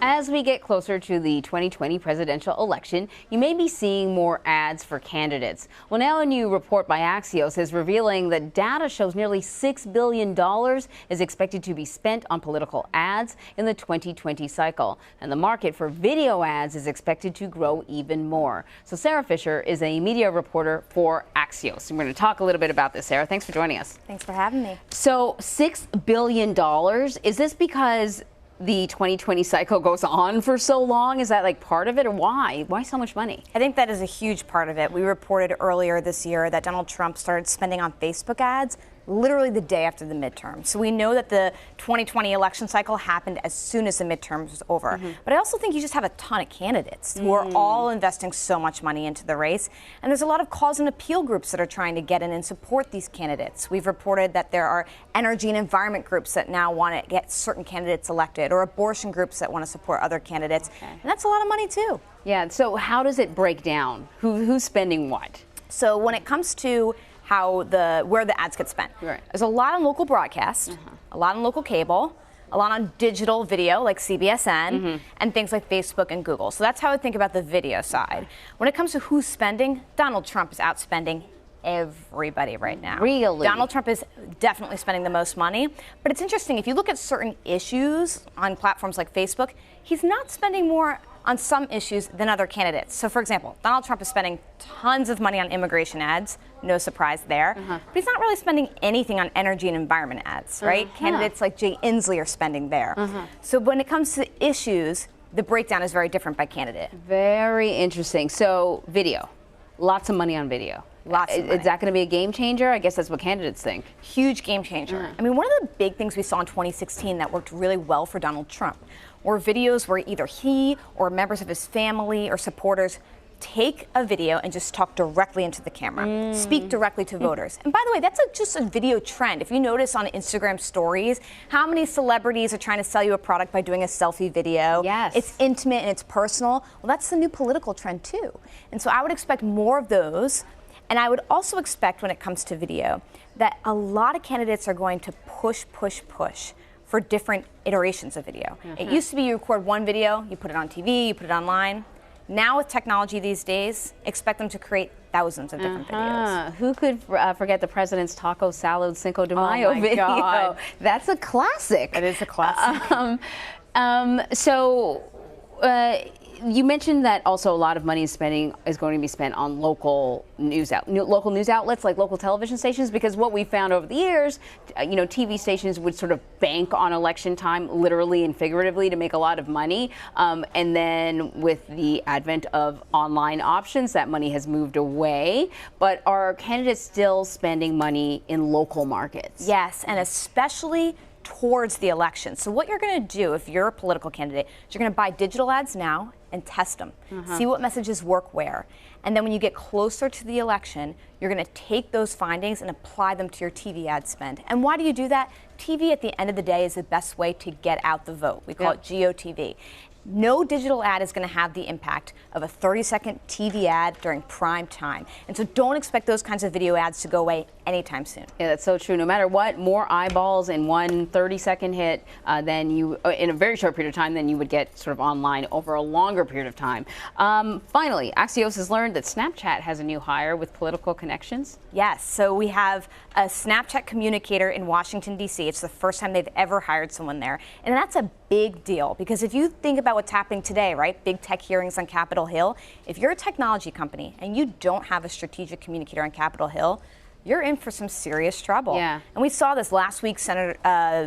As we get closer to the 2020 presidential election, you may be seeing more ads for candidates. Well, now a new report by Axios is revealing that data shows nearly $6 billion is expected to be spent on political ads in the 2020 cycle. And the market for video ads is expected to grow even more. So Sara Fischer is a media reporter for Axios. And we're going to talk a little bit about this. Sara, thanks for joining us. Thanks for having me. So $6 billion, is this because the 2020 cycle goes on for so long? Is that like part of it, or why? Why so much money? I think that is a huge part of it. We reported earlier this year that Donald Trump started spending on Facebook ads literally the day after the midterm. So we know that the 2020 election cycle happened as soon as the midterms was over. But I also think you just have a ton of candidates who are all investing so much money into the race. And there's a lot of cause and appeal groups that are trying to get in and support these candidates. We've reported that there are energy and environment groups that now want to get certain candidates elected, or abortion groups that want to support other candidates. And that's a lot of money too. Yeah, so how does it break down? Who's spending what? So when it comes to where the ads get spent. Right. There's a lot on local broadcast, a lot on local cable, a lot on digital video like CBSN, and things like Facebook and Google. So that's how I think about the video side. When it comes to who's spending, Donald Trump is outspending everybody right now. Really? Donald Trump is definitely spending the most money. But it's interesting, if you look at certain issues on platforms like Facebook, he's not spending more on some issues than other candidates. So for example, Donald Trump is spending tons of money on immigration ads, no surprise there, but he's not really spending anything on energy and environment ads, right? Candidates like Jay Inslee are spending there. So when it comes to issues, the breakdown is very different by candidate. Very interesting. So video, lots of money on video. Lots of money. Is that going to be a game changer? I guess that's what candidates think. Huge game changer. I mean, one of the big things we saw in 2016 that worked really well for Donald Trump were videos where either he or members of his family or supporters take a video and just talk directly into the camera, speak directly to voters. And by the way, that's just a video trend. If you notice on Instagram stories, how many celebrities are trying to sell you a product by doing a selfie video? Yes. It's intimate and it's personal. Well, that's the new political trend too. And so I would expect more of those. And I would also expect, when it comes to video, that a lot of candidates are going to push for different iterations of video. It used to be you record one video, you put it on TV, you put it online. Now with technology these days, expect them to create thousands of different videos. Who could forget the president's taco salad Cinco de Mayo video? God. That's a classic. It is a classic. You mentioned that also a lot of money is going to be spent on local news outlets like local television stations, because what we found over the years, TV stations would sort of bank on election time, literally and figuratively, to make a lot of money. And then with the advent of online options, that money has moved away. But are candidates still spending money in local markets? Yes, and especially towards the election. So what you're going to do if you're a political candidate is you're going to buy digital ads now and test them. See what messages work where. And then when you get closer to the election, you're going to take those findings and apply them to your TV ad spend. And why do you do that? TV at the end of the day is the best way to get out the vote. We call it GOTV. No digital ad is going to have the impact of a 30-second TV ad during prime time. And so don't expect those kinds of video ads to go away anytime soon. Yeah, that's so true. No matter what, more eyeballs in one 30-second hit than you, in a very short period of time, than you would get sort of online over a longer period of time. Finally, Axios has learned that Snapchat has a new hire with political connections. Yes, so we have a Snapchat communicator in Washington, D.C. It's the first time they've ever hired someone there. And that's a big deal, because if you think about what's happening today, right? Big tech hearings on Capitol Hill. If you're a technology company and you don't have a strategic communicator on Capitol Hill, you're in for some serious trouble. Yeah. And we saw this last week. Senator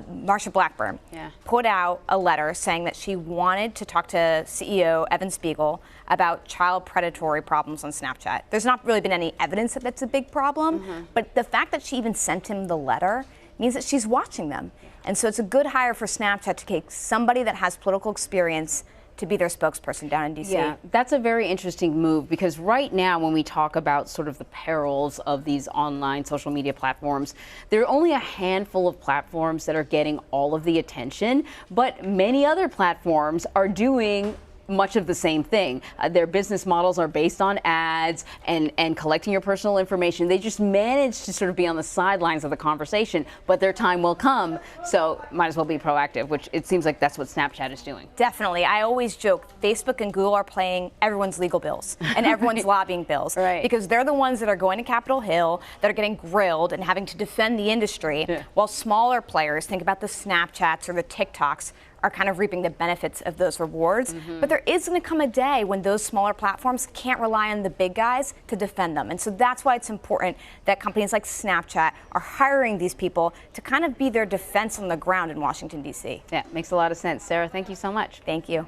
Marsha Blackburn put out a letter saying that she wanted to talk to CEO Evan Spiegel about child predatory problems on Snapchat. There's not really been any evidence that that's a big problem, but the fact that she even sent him the letter means that she's watching them. And so it's a good hire for Snapchat to take somebody that has political experience to be their spokesperson down in D.C. Yeah, that's a very interesting move, because right now when we talk about sort of the perils of these online social media platforms, there are only a handful of platforms that are getting all of the attention, but many other platforms are doing much of the same thing. Their business models are based on ads and collecting your personal information. They just manage to sort of be on the sidelines of the conversation, but their time will come, so might as well be proactive, which it seems like that's what Snapchat is doing. Definitely. I always joke Facebook and Google are playing everyone's legal bills and everyone's lobbying bills, right, because they're the ones that are going to Capitol Hill, that are getting grilled and having to defend the industry, while smaller players, think about the Snapchats or the TikToks, are kind of reaping the benefits of those rewards. But there is going to come a day when those smaller platforms can't rely on the big guys to defend them. And so that's why it's important that companies like Snapchat are hiring these people to kind of be their defense on the ground in Washington, D.C. Yeah, makes a lot of sense. Sarah, thank you so much. Thank you.